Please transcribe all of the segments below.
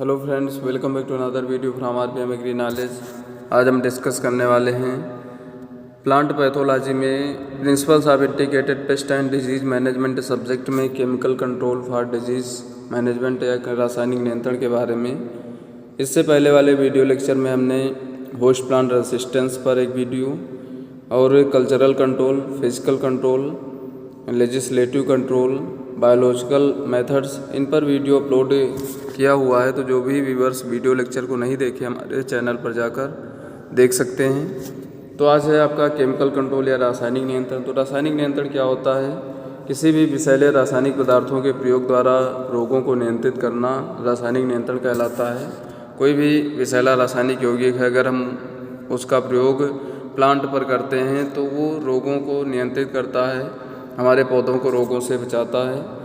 Hello friends, welcome back to another video from RPM agri knowledge. आज हम discuss करने वाले हैं प्लांट पैथोलॉजी में principles of integrated pest and disease management subject में chemical control for disease management या रासायनिक नियंत्रण के बारे में। इससे पहले वाले वीडियो लेक्चर में हमने होस्ट प्लांट रेसिस्टेंस पर एक वीडियो और cultural control, physical control, legislative control, biological methods, इन पर वीडियो अपलोड किया हुआ है। तो जो भी व्यूअर्स वीडियो लेक्चर को नहीं देखे हमारे चैनल पर जाकर देख सकते हैं। तो आज है आपका केमिकल कंट्रोल या रासायनिक नियंत्रण। तो रासायनिक नियंत्रण क्या होता है? किसी भी विषैले रासायनिक पदार्थों के प्रयोग द्वारा रोगों को नियंत्रित करना रासायनिक नियंत्रण कहलाता है। कोई भी विषैला रासायनिक यौगिक है, अगर हम उसका प्रयोग प्लांट पर करते हैं तो वो रोगों को नियंत्रित करता है, हमारे पौधों को रोगों से बचाता है।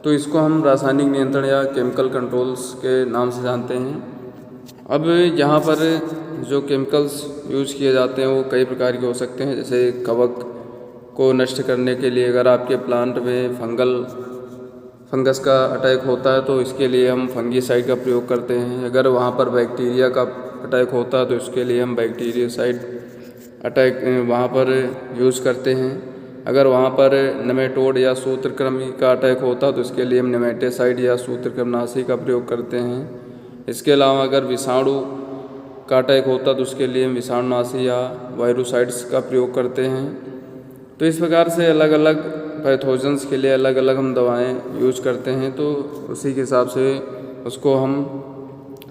तो इसको हम रासायनिक नियंत्रण या केमिकल कंट्रोल्स के नाम से जानते हैं। अब यहाँ पर जो केमिकल्स यूज़ किए जाते हैं वो कई प्रकार के हो सकते हैं। जैसे कवक को नष्ट करने के लिए अगर आपके प्लांट में फंगस का अटैक होता है तो इसके लिए हम फंगीसाइड का प्रयोग करते हैं। अगर वहाँ पर बैक्टीरिया का अटैक होता है तो इसके लिए हम बैक्टीरियासाइड अटैक वहाँ पर यूज़ करते हैं। अगर वहाँ पर नेमेटोड या सूत्रकृमि का अटैक होता है तो इसके लिए हम नेमेटेसाइड या सूत्रकृमिनाशी का प्रयोग करते हैं। इसके अलावा अगर विषाणु का अटैक होता है तो उसके लिए हम विषाणुनाशी या वायरोसाइड्स का प्रयोग करते हैं। तो इस प्रकार से अलग अलग पैथोजेंस के लिए अलग अलग हम दवाएं यूज करते हैं। तो उसी के हिसाब से उसको हम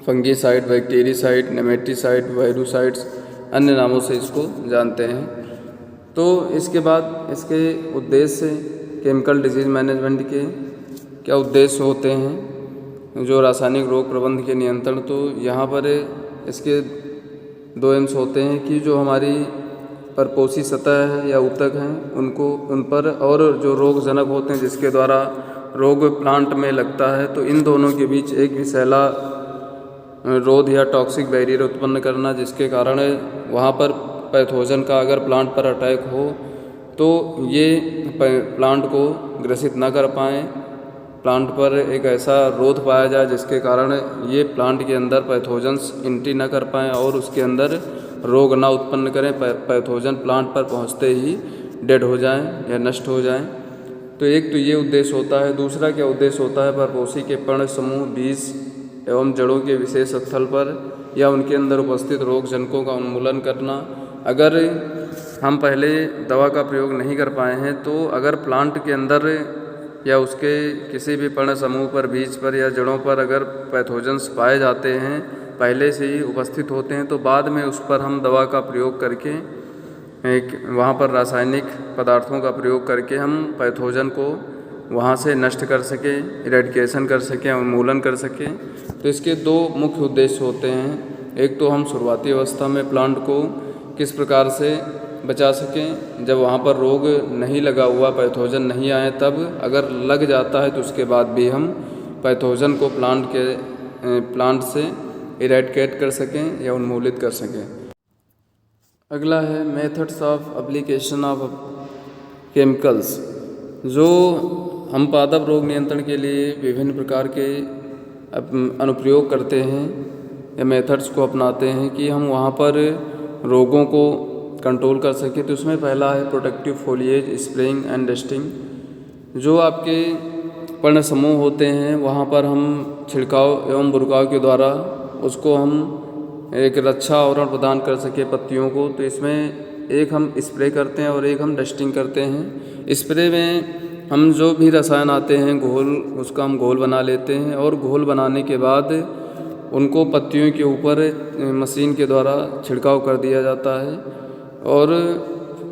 फंगीसाइड, बैक्टीरियासाइड, नेमेटीसाइड, वायरोसाइड्स अन्य नामों से इसको जानते हैं। तो इसके बाद इसके उद्देश्य केमिकल डिजीज मैनेजमेंट के क्या उद्देश्य होते हैं? जो रासायनिक रोग प्रबंधन के नियंत्रण, तो यहाँ पर इसके दो एम्स होते हैं कि जो हमारी परपोषी सतह है या ऊतक हैं उन पर, और जो रोगजनक होते हैं जिसके द्वारा रोग प्लांट में लगता है, तो इन दोनों के बीच एक विषैला रोध या टॉक्सिक बैरियर उत्पन्न करना, जिसके कारण वहाँ पर पैथोजन का अगर प्लांट पर अटैक हो तो ये प्लांट को ग्रसित न कर पाएँ, प्लांट पर एक ऐसा रोध पाया जाए जिसके कारण ये प्लांट के अंदर पैथोजन्स एंट्री न कर पाएँ और उसके अंदर रोग ना उत्पन्न करें, पैथोजन प्लांट पर पहुंचते ही डेड हो जाएं या नष्ट हो जाएं। तो एक तो ये उद्देश्य होता है। दूसरा क्या उद्देश्य होता है? परपोषी के पर्ण समूह, बीज एवं जड़ों के विशेष स्थल पर या उनके अंदर उपस्थित रोगजनकों का उन्मूलन करना। अगर हम पहले दवा का प्रयोग नहीं कर पाए हैं तो अगर प्लांट के अंदर या उसके किसी भी पर्ण समूह पर, बीज पर या जड़ों पर अगर पैथोजेंस पाए जाते हैं, पहले से ही उपस्थित होते हैं, तो बाद में उस पर हम दवा का प्रयोग करके वहाँ पर रासायनिक पदार्थों का प्रयोग करके हम पैथोजन को वहाँ से नष्ट कर सकें, इरेडिकेशन कर सकें, उन्मूलन कर सकें। तो इसके दो मुख्य उद्देश्य होते हैं। एक तो हम शुरुआती अवस्था में प्लांट को किस प्रकार से बचा सकें, जब वहाँ पर रोग नहीं लगा हुआ, पैथोजन नहीं आए, तब अगर लग जाता है तो उसके बाद भी हम पैथोजन को प्लांट से इरेडिकेट कर सकें या उन्मूलित कर सकें। अगला है methods of application of chemicals. जो हम पादप रोग नियंत्रण के लिए विभिन्न प्रकार के अनुप्रयोग करते हैं या मेथड्स को अपनाते हैं कि हम वहाँ पर रोगों को कंट्रोल कर सकें। तो उसमें पहला है protective foliage spraying and dusting. जो आपके पर्ण समूह होते हैं वहाँ पर हम छिड़काव एवं बुरकाव के द्वारा उसको हम एक रक्षा आवरण प्रदान कर सके पत्तियों को। तो इसमें एक हम स्प्रे करते हैं और एक हम डस्टिंग करते हैं। स्प्रे में हम जो भी रसायन आते हैं घोल, उसका हम घोल बना लेते हैं और घोल बनाने के बाद उनको पत्तियों के ऊपर मशीन के द्वारा छिड़काव कर दिया जाता है। और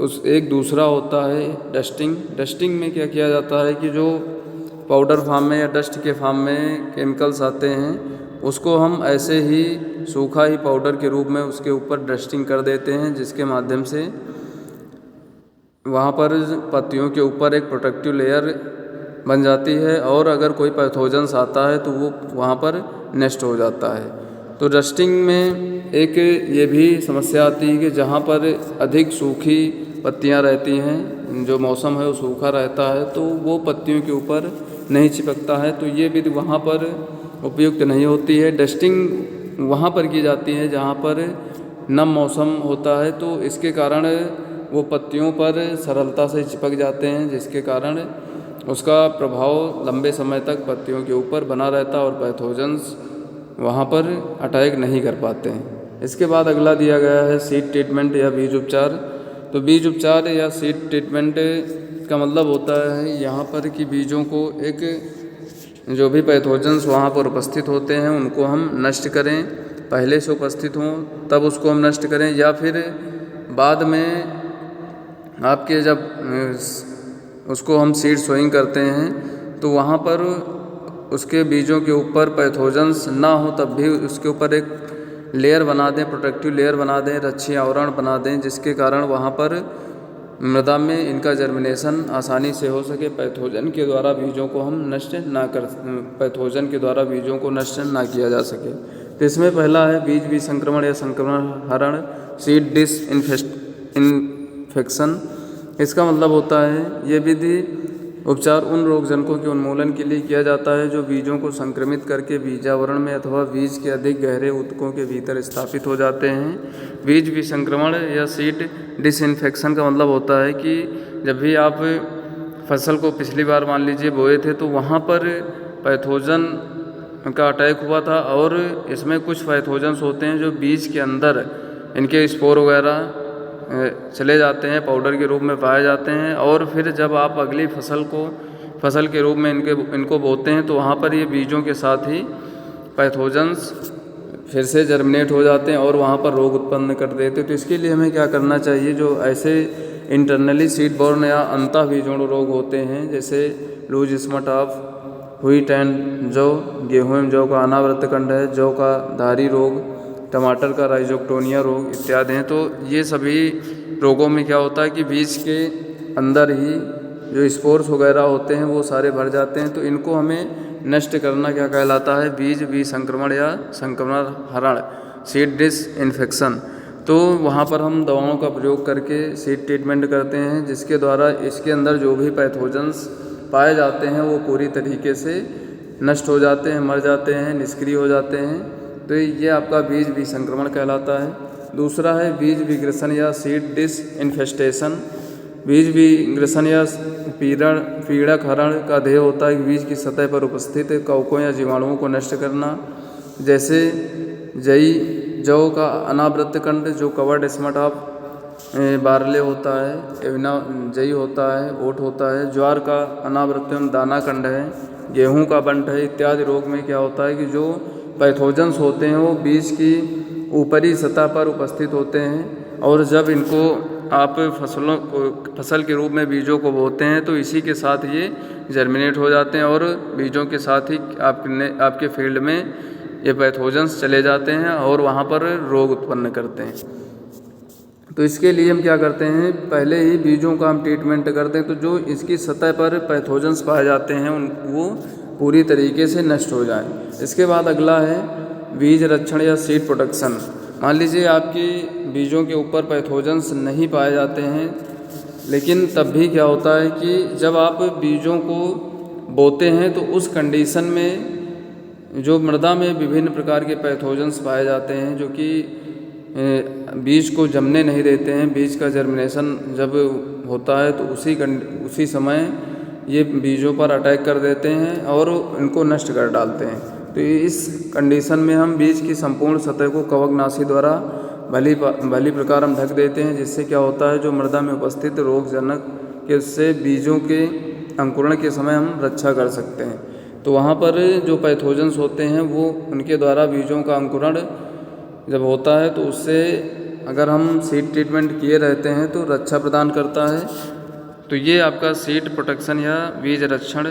उस एक दूसरा होता है डस्टिंग। डस्टिंग में क्या किया जाता है कि जो पाउडर फॉर्म में या डस्ट के फॉर्म में केमिकल्स आते हैं उसको हम ऐसे ही सूखा ही पाउडर के रूप में उसके ऊपर डस्टिंग कर देते हैं, जिसके माध्यम से वहाँ पर पत्तियों के ऊपर एक प्रोटेक्टिव लेयर बन जाती है और अगर कोई पैथोजेंस आता है तो वो वहाँ पर नष्ट हो जाता है। तो डस्टिंग में एक ये भी समस्या आती है कि जहाँ पर अधिक सूखी पत्तियाँ रहती हैं, जो मौसम है वो सूखा रहता है, तो वो पत्तियों के ऊपर नहीं चिपकता है। तो ये विधि वहाँ पर उपयुक्त नहीं होती है। डस्टिंग वहाँ पर की जाती है जहाँ पर नम मौसम होता है, तो इसके कारण वो पत्तियों पर सरलता से चिपक जाते हैं, जिसके कारण उसका प्रभाव लंबे समय तक पत्तियों के ऊपर बना रहता है और पैथोजेंस वहाँ पर अटैक नहीं कर पाते हैं। इसके बाद अगला दिया गया है सीड ट्रीटमेंट या बीज उपचार। तो बीज उपचार या सीड ट्रीटमेंट का मतलब होता है यहाँ पर कि बीजों को एक जो भी पैथोजेंस वहाँ पर उपस्थित होते हैं उनको हम नष्ट करें, पहले से उपस्थित हों तब उसको हम नष्ट करें, या फिर बाद में आपके जब उसको हम सीड सोइंग करते हैं तो वहाँ पर उसके बीजों के ऊपर पैथोजेंस ना हो तब भी उसके ऊपर एक लेयर बना दें, प्रोटेक्टिव लेयर बना दें, रच्छी आवरण बना दें, जिसके कारण वहाँ पर मृदा में इनका जर्मिनेशन आसानी से हो सके, पैथोजन के द्वारा बीजों को हम नष्ट ना कर पैथोजन के द्वारा बीजों को नष्ट ना किया जा सके। तो इसमें पहला है बीज विसंक्रमण या संक्रमण हरण, सीड डिसइंफेक्शन। इसका मतलब होता है ये विधि उपचार उन रोगजनकों के उन्मूलन के लिए किया जाता है जो बीजों को संक्रमित करके बीजावरण में अथवा बीज के अधिक गहरे ऊतकों के भीतर स्थापित हो जाते हैं। बीज विसंक्रमण या सीड डिसइंफेक्शन का मतलब होता है कि जब भी आप फसल को पिछली बार मान लीजिए बोए थे तो वहाँ पर पैथोजन का अटैक हुआ था, और इसमें कुछ पैथोजन्स होते हैं जो बीज के अंदर इनके स्पोर वगैरह चले जाते हैं, पाउडर के रूप में पाए जाते हैं, और फिर जब आप अगली फसल के रूप में इनको बोते हैं तो वहाँ पर ये बीजों के साथ ही पैथोजन्स फिर से जर्मिनेट हो जाते हैं और वहाँ पर रोग उत्पन्न कर देते हैं। तो इसके लिए हमें क्या करना चाहिए, जो ऐसे इंटरनली सीड बॉर्न या अंतः बीजाणु रोग होते हैं जैसे loose spot of wheat and जौ, गेहूँ एवं जौ का अनावृत कंड है, जौ का धारी रोग, टमाटर का राइजोक्टोनिया रोग इत्यादि हैं। तो ये सभी रोगों में क्या होता है कि बीज के अंदर ही जो स्पोर्स वगैरह होते हैं वो सारे भर जाते हैं, तो इनको हमें नष्ट करना क्या कहलाता है, बीज विसंक्रमण या संक्रमण हरण, सीड डिसइंफेक्शन। तो वहाँ पर हम दवाओं का प्रयोग करके सीड ट्रीटमेंट करते हैं, जिसके द्वारा इसके अंदर जो भी पैथोजेंस पाए जाते हैं वो पूरी तरीके से नष्ट हो जाते हैं, मर जाते हैं, निष्क्रिय हो जाते हैं। तो ये आपका बीज विसंक्रमण कहलाता है। दूसरा है बीज विग्रसन या सीड डिसइंफेस्टेशन। बीज विग्रसन या पीड़क हरण का ध्येय होता है कि बीज की सतह पर उपस्थित कवकों या जीवाणुओं को नष्ट करना, जैसे जौ का अनावृत कंड जो कवर्ड स्पॉट ऑफ बारले होता है, एविना जई होता है, ओट होता है, ज्वार का अनावृतम दाना कंड है, गेहूं का बंट है इत्यादि रोग में क्या होता है कि जो पैथोजेंस होते हैं वो बीज की ऊपरी सतह पर उपस्थित होते हैं, और जब इनको आप फसल के रूप में बीजों को बोते हैं तो इसी के साथ ये जर्मिनेट हो जाते हैं और बीजों के साथ ही आपके फील्ड में ये पैथोजेंस चले जाते हैं और वहाँ पर रोग उत्पन्न करते हैं। तो इसके लिए हम क्या करते हैं, पहले ही बीजों का हम ट्रीटमेंट करते हैं तो जो इसकी सतह पर पैथोजेंस पाए जाते हैं वो पूरी तरीके से नष्ट हो जाएं। इसके बाद अगला है बीज रक्षण या सीड प्रोटेक्शन। मान लीजिए आपकी बीजों के ऊपर पैथोजेंस नहीं पाए जाते हैं, लेकिन तब भी क्या होता है कि जब आप बीजों को बोते हैं तो उस कंडीशन में जो मृदा में विभिन्न प्रकार के पैथोजेंस पाए जाते हैं जो कि बीज को जमने नहीं देते हैं। बीज का जर्मिनेशन जब होता है तो उसी समय ये बीजों पर अटैक कर देते हैं और इनको नष्ट कर डालते हैं। तो इस कंडीशन में हम बीज की संपूर्ण सतह को कवकनाशी द्वारा भली प्रकार हम ढक देते हैं, जिससे क्या होता है जो मृदा में उपस्थित रोगजनक के उससे बीजों के अंकुरण के समय हम रक्षा कर सकते हैं। तो वहाँ पर जो पैथोजेंस होते हैं वो उनके द्वारा बीजों का अंकुरण जब होता है तो उससे अगर हम सीड ट्रीटमेंट किए रहते हैं तो रक्षा प्रदान करता है। तो ये आपका सीड प्रोटेक्शन या बीज रक्षण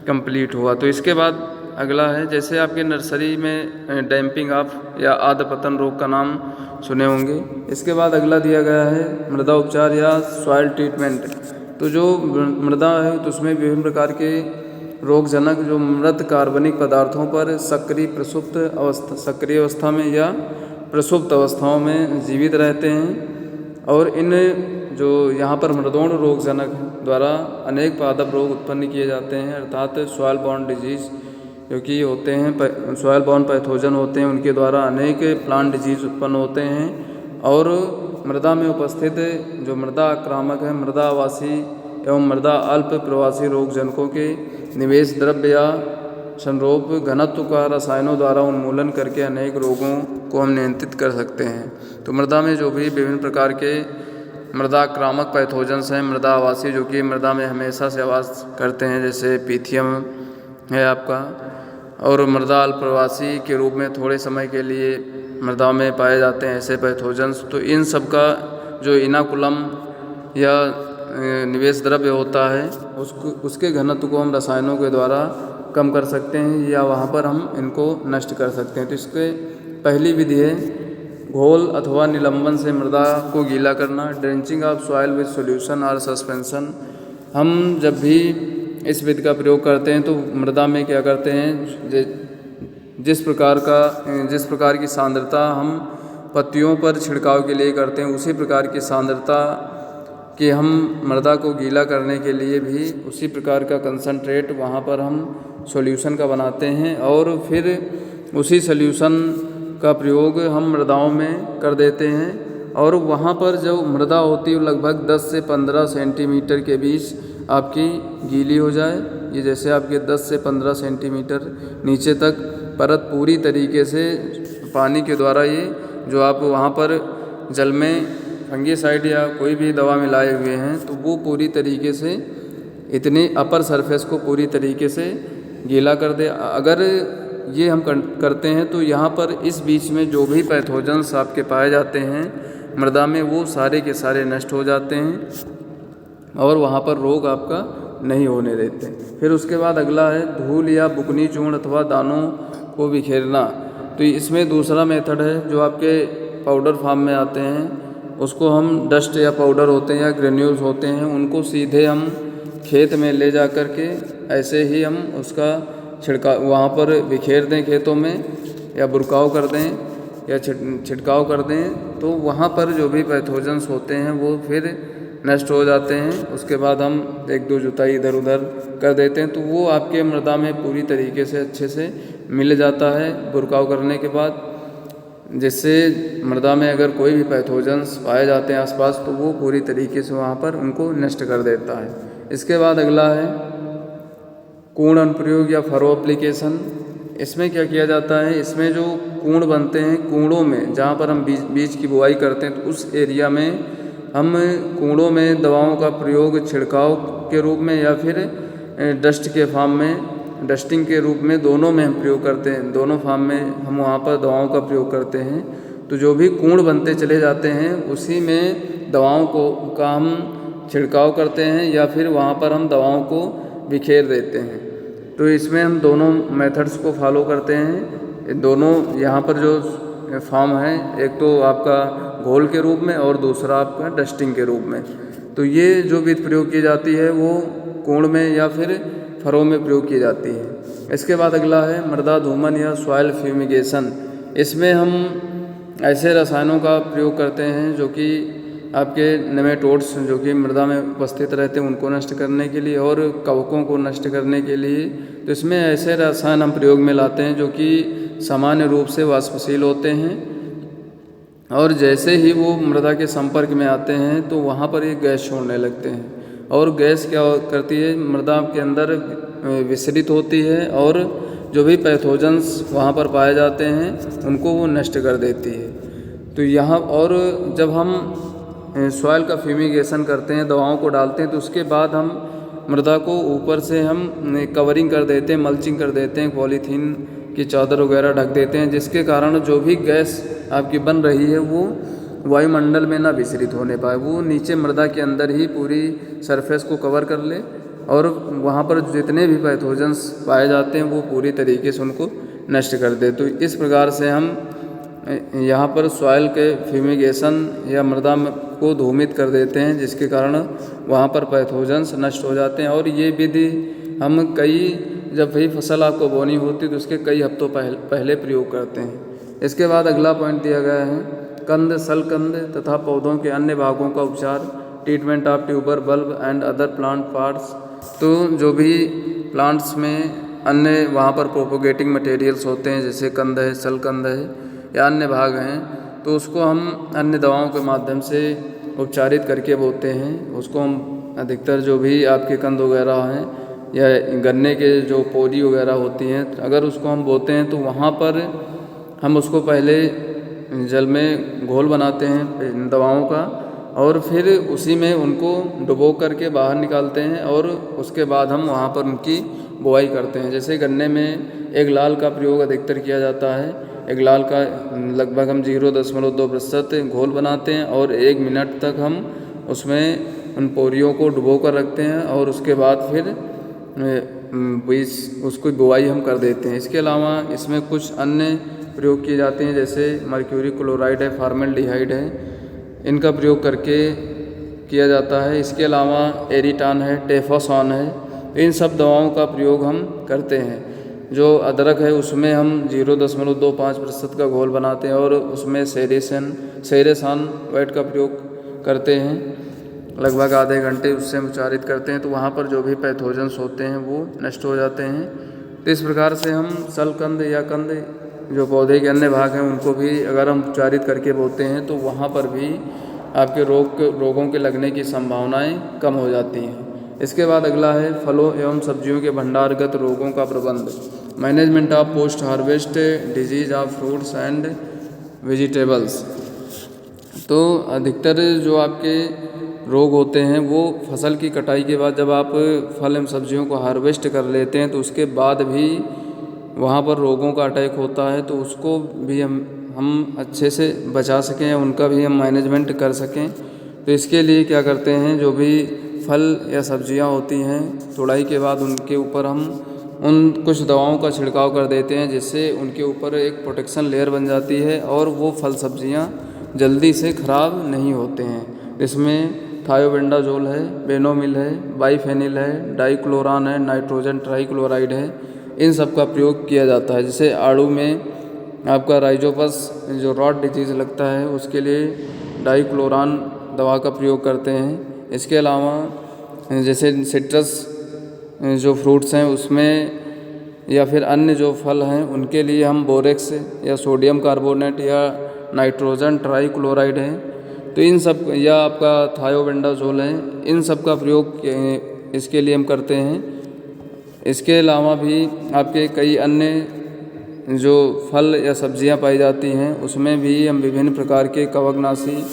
कंप्लीट हुआ। तो इसके बाद अगला है, जैसे आपके नर्सरी में डैम्पिंग ऑफ या आद्य पतन रोग का नाम सुने होंगे। इसके बाद अगला दिया गया है मृदा उपचार या सॉइल ट्रीटमेंट। तो जो मृदा है तो उसमें विभिन्न प्रकार के रोगजनक जो मृत कार्बनिक पदार्थों पर सक्रिय अवस्था में या प्रसुप्त अवस्थाओं में जीवित रहते हैं, और इन जो यहाँ पर मृदोण रोगजनक द्वारा अनेक पादप रोग उत्पन्न किए जाते हैं, अर्थात सॉइल बॉर्न डिजीज क्योंकि होते हैं सॉयल बॉर्न पैथोजन होते हैं, उनके द्वारा अनेक प्लांट डिजीज उत्पन्न होते हैं और मृदा में उपस्थित जो मृदा आक्रामक है, मृदा आवासी एवं मृदा अल्प प्रवासी रोगजनकों के निवेश द्रव्य या संरोप घनत्व का रसायनों द्वारा उन्मूलन करके अनेक रोगों को हम नियंत्रित कर सकते हैं। तो मृदा में जो भी विभिन्न प्रकार के मृदा आक्रामक पैथोजन्स हैं, मृदा आवासी जो कि मृदा में हमेशा से आवास करते हैं, जैसे पीथियम है आपका, और मृदा अल्प प्रवासी के रूप में थोड़े समय के लिए मृदा में पाए जाते हैं ऐसे पैथोजन्स। तो इन सब का जो इनाकुलम या निवेश द्रव्य होता है उसके घनत्व को हम रसायनों के द्वारा कम कर सकते हैं या वहाँ पर हम इनको नष्ट कर सकते हैं। तो इसके पहली विधि है घोल अथवा निलंबन से मृदा को गीला करना, drenching of soil with solution और सस्पेंशन। हम जब भी इस विधि का प्रयोग करते हैं तो मृदा में क्या करते हैं, जिस प्रकार की सांद्रता हम पत्तियों पर छिड़काव के लिए करते हैं उसी प्रकार की सांद्रता कि हम मृदा को गीला करने के लिए भी उसी प्रकार का कंसंट्रेट वहाँ पर हम सॉल्यूशन का बनाते हैं और फिर उसी सॉल्यूशन का प्रयोग हम मृदाओं में कर देते हैं। और वहाँ पर जो मृदा होती है लगभग 10 से 15 सेंटीमीटर के बीच आपकी गीली हो जाए। ये जैसे आपके 10 से 15 सेंटीमीटर नीचे तक परत पूरी तरीके से पानी के द्वारा, ये जो आप वहाँ पर जल में फंगीसाइड या कोई भी दवा मिलाए हुए हैं तो वो पूरी तरीके से इतनी अपर सरफेस को पूरी तरीके से गीला कर दे। अगर ये हम करते हैं तो यहाँ पर इस बीच में जो भी पैथोजन्स आपके पाए जाते हैं मृदा में वो सारे के सारे नष्ट हो जाते हैं और वहाँ पर रोग आपका नहीं होने देते। फिर उसके बाद अगला है धूल या बुकनी चूर्ण अथवा दानों को बिखेरना। तो इसमें दूसरा मेथड है जो आपके पाउडर फॉर्म में आते हैं, उसको हम डस्ट या पाउडर होते हैं या ग्रेन्यूल्स होते हैं उनको सीधे हम खेत में ले जा कर के ऐसे ही हम उसका छिड़काव वहाँ पर बिखेर दें खेतों में या बुरकाव कर दें या छिड़काव कर दें तो वहाँ पर जो भी पैथोजन्स होते हैं वो फिर नष्ट हो जाते हैं। उसके बाद हम 1-2 जुताई इधर उधर कर देते हैं तो वो आपके मृदा में पूरी तरीके से अच्छे से मिल जाता है बुरकाव करने के बाद, जिससे मृदा में अगर कोई भी पैथोजन्स पाए जाते हैं आसपास तो वो पूरी तरीके से वहाँ पर उनको नष्ट कर देता है। इसके बाद अगला है कूर्ण अनुप्रयोग या फरो एप्लीकेशन। इसमें क्या किया जाता है, इसमें जो कूर्ण बनते हैं कूड़ों में जहाँ पर हम बीज की बुआई करते हैं तो उस एरिया में हम कूड़ों में दवाओं का प्रयोग छिड़काव के रूप में या फिर डस्ट के फॉर्म में डस्टिंग के रूप में दोनों में हम प्रयोग करते हैं। दोनों फॉर्म में हम वहाँ पर दवाओं का प्रयोग करते हैं। तो जो भी कूर्ण बनते चले जाते हैं उसी में दवाओं का हम छिड़काव करते हैं या फिर वहाँ पर हम दवाओं को बिखेर देते हैं। तो इसमें हम दोनों मेथड्स को फॉलो करते हैं। दोनों यहाँ पर जो फॉर्म है एक तो आपका घोल के रूप में और दूसरा आपका डस्टिंग के रूप में। तो ये जो विधि प्रयोग की जाती है वो कूर्ण में या फिर फरों में प्रयोग की जाती है। इसके बाद अगला है मृदा धूमन या सॉइल फ्यूमिगेशन। इसमें हम ऐसे रसायनों का प्रयोग करते हैं जो कि आपके नेमेटोड्स जो कि मृदा में उपस्थित रहते हैं उनको नष्ट करने के लिए और कवकों को नष्ट करने के लिए। तो इसमें ऐसे रसायन हम प्रयोग में लाते हैं जो कि सामान्य रूप से वाष्पशील होते हैं और जैसे ही वो मृदा के संपर्क में आते हैं तो वहाँ पर एक गैस छोड़ने लगते हैं और गैस क्या करती है, मृदा के अंदर विसरित होती है और जो भी पैथोजन्स वहाँ पर पाए जाते हैं उनको वो नष्ट कर देती है। तो यहाँ और जब हम सॉइल का फ्यूमिगेशन करते हैं, दवाओं को डालते हैं, तो उसके बाद हम मृदा को ऊपर से हम कवरिंग कर देते हैं, मल्चिंग कर देते हैं, पॉलीथीन की चादर वगैरह ढक देते हैं, जिसके कारण जो भी गैस आपकी बन रही है वो वायुमंडल में ना विसरित होने पाए, वो नीचे मृदा के अंदर ही पूरी सरफेस को कवर कर ले और वहाँ पर जितने भी पैथोजन्स पाए जाते हैं वो पूरी तरीके से उनको नष्ट कर दे। तो इस प्रकार से हम यहाँ पर सॉइल के फ्यूमिगेशन या मृदा को धूमित कर देते हैं, जिसके कारण वहाँ पर पैथोजन्स नष्ट हो जाते हैं। और ये विधि हम जब भी फसल आपको बोनी होती है तो उसके कई हफ्तों पहले प्रयोग करते हैं। इसके बाद अगला पॉइंट दिया गया है कंद, सलकंद तथा पौधों के अन्य भागों का उपचार, treatment of tuber, bulb and other plant parts. तो जो भी प्लांट्स में अन्य वहाँ पर प्रोपोगेटिंग मटेरियल्स होते हैं, जैसे कंद है, शलकंद है या अन्य भाग हैं, तो उसको हम अन्य दवाओं के माध्यम से उपचारित करके बोते हैं। उसको हम अधिकतर जो भी आपके कंद वगैरह हैं या गन्ने के जो पोरी वगैरह होती हैं, अगर उसको हम बोते हैं तो वहाँ पर हम उसको पहले जल में घोल बनाते हैं दवाओं का, और फिर उसी में उनको डुबो करके बाहर निकालते हैं और उसके बाद हम वहाँ पर उनकी बुआई करते हैं। जैसे गन्ने में एक लाल का प्रयोग अधिकतर किया जाता है। एक लाल का लगभग हम 0.2% घोल बनाते हैं और 1 मिनट तक हम उसमें उन पोरियों को डुबो कर रखते हैं और उसके बाद फिर उसको बुआई हम कर देते हैं। इसके अलावा इसमें कुछ अन्य प्रयोग किए जाते हैं, जैसे मर्क्यूरी क्लोराइड है, फॉर्मेल्डिहाइड है, इनका प्रयोग करके किया जाता है। इसके अलावा एरिटान है, टेफोसॉन है, इन सब दवाओं का प्रयोग हम करते हैं। जो अदरक है उसमें हम 0.25% का घोल बनाते हैं और उसमें सेरेसान वाइट का प्रयोग करते हैं। लगभग आधे घंटे उससे उपचारित करते हैं, तो वहाँ पर जो भी पैथोजेंस होते हैं वो नष्ट हो जाते हैं। तो इस प्रकार से हम शलकंद या कंद जो पौधे के अन्य भाग हैं उनको भी अगर हम उपचारित करके बोते हैं तो वहाँ पर भी आपके रोगों के लगने की संभावनाएं कम हो जाती हैं। इसके बाद अगला है फलों एवं सब्जियों के भंडारगत रोगों का प्रबंध, management of post harvest disease of fruits and vegetables. तो अधिकतर जो आपके रोग होते हैं वो फसल की कटाई के बाद, जब आप फल एवं सब्जियों को हार्वेस्ट कर लेते हैं तो उसके बाद भी वहाँ पर रोगों का अटैक होता है, तो उसको भी हम अच्छे से बचा सकें, उनका भी हम मैनेजमेंट कर सकें। तो इसके लिए क्या करते हैं, जो भी फल या सब्जियां होती हैं तोड़ाई के बाद उनके ऊपर हम उन कुछ दवाओं का छिड़काव कर देते हैं, जिससे उनके ऊपर एक प्रोटेक्शन लेयर बन जाती है और वो फल सब्जियां जल्दी से ख़राब नहीं होते हैं। इसमें थायोबेंडाजोल है, बेनोमिल है, बाइफेनिल है, डाइक्लोरान है, नाइट्रोजन ट्राइक्लोराइड है, इन सब का प्रयोग किया जाता है। जैसे आड़ू में आपका राइजोपस जो रॉट डिजीज़ लगता है उसके लिए डाइक्लोरान दवा का प्रयोग करते हैं। इसके अलावा जैसे सिट्रस जो फ्रूट्स हैं उसमें या फिर अन्य जो फल हैं उनके लिए हम बोरेक्स या सोडियम कार्बोनेट या नाइट्रोजन ट्राइक्लोराइड है, तो इन सब या आपका थायोबेंडाजोल है, इन सब का प्रयोग इसके लिए हम करते हैं। इसके अलावा भी आपके कई अन्य जो फल या सब्जियां पाई जाती हैं उसमें भी हम विभिन्न प्रकार के कवकनाशी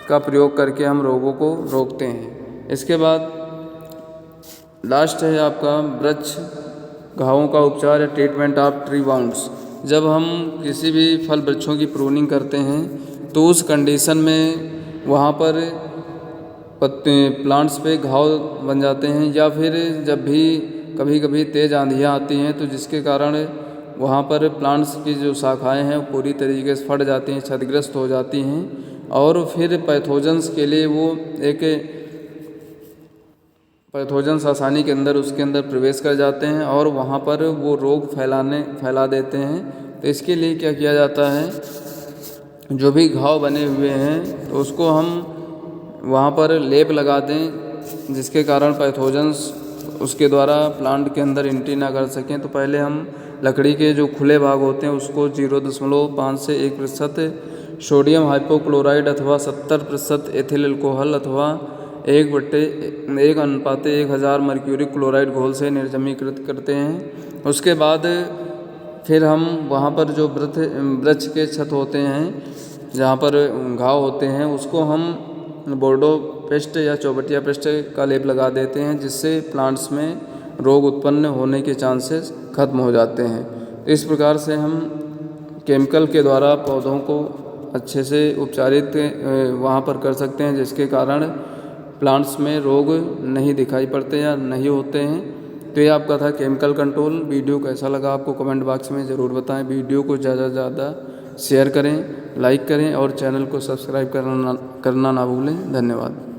का प्रयोग करके हम रोगों को रोकते हैं। इसके बाद लास्ट है आपका वृक्ष घावों का उपचार या ट्रीटमेंट ऑफ ट्री वाउंड्स। जब हम किसी भी फल वृक्षों की प्रूनिंग करते हैं तो उस कंडीशन में वहाँ पर प्लांट्स पे घाव बन जाते हैं, या फिर जब भी कभी कभी तेज़ आंधियाँ आती हैं तो जिसके कारण वहाँ पर प्लांट्स की जो शाखाएं हैं वो पूरी तरीके से फट जाती हैं, क्षतिग्रस्त हो जाती हैं, और फिर पैथोजेंस के लिए वो एक पैथोजेंस आसानी के अंदर उसके अंदर प्रवेश कर जाते हैं और वहाँ पर वो रोग फैला देते हैं। तो इसके लिए क्या किया जाता है, जो भी घाव बने हुए हैं तो उसको हम वहाँ पर लेप लगा दें, जिसके कारण पैथोजेंस उसके द्वारा प्लांट के अंदर एंट्री ना कर सकें। तो पहले हम लकड़ी के जो खुले भाग होते हैं उसको 0.5 से 1% सोडियम हाइपोक्लोराइड अथवा 70% एथिल अल्कोहल अथवा 1:1000 मर्क्यूरी क्लोराइड घोल से निर्जमीकृत करते हैं। उसके बाद फिर हम वहाँ पर जो वृक्ष के छत होते हैं जहाँ पर घाव होते हैं उसको हम बोर्डो पेस्ट या चौबटिया पेस्ट का लेप लगा देते हैं, जिससे प्लांट्स में रोग उत्पन्न होने के चांसेस खत्म हो जाते हैं। इस प्रकार से हम केमिकल के द्वारा पौधों को अच्छे से उपचारित वहाँ पर कर सकते हैं, जिसके कारण प्लांट्स में रोग नहीं दिखाई पड़ते या नहीं होते हैं। तो ये आपका था केमिकल कंट्रोल। वीडियो कैसा लगा आपको कमेंट बॉक्स में ज़रूर बताएं। वीडियो को ज़्यादा से ज़्यादा शेयर करें, लाइक करें और चैनल को सब्सक्राइब करना ना भूलें। धन्यवाद।